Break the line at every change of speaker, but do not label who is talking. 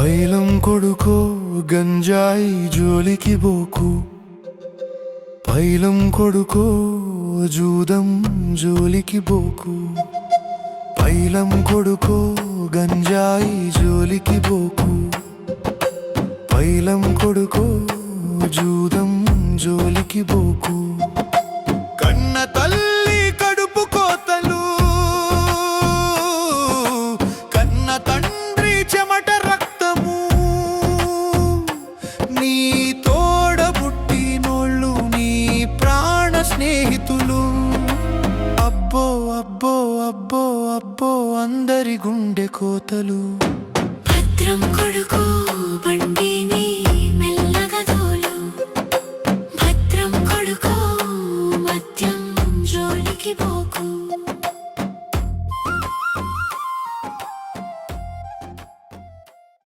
పైలం కొడుకో గంజాయి జోలికి బోకు, పైలం కొడుకో జూదం జోలికి బోకు, పైలం కొడుకో గంజాయి జోలికి బోకు, పైలం కొడుకో జూదం జోలికి బోకు. కన్న తల్లి కడుపు కోతలు, కన్న తండ్రి చెమట రక్తము, నీ తోడబుట్టినోళ్ళు నీ ప్రాణ స్నేహితులు. అబ్బో అబ్బో అబ్బో అబ్బో అందరి గుండె కోతలు.
భద్రం కొడుకు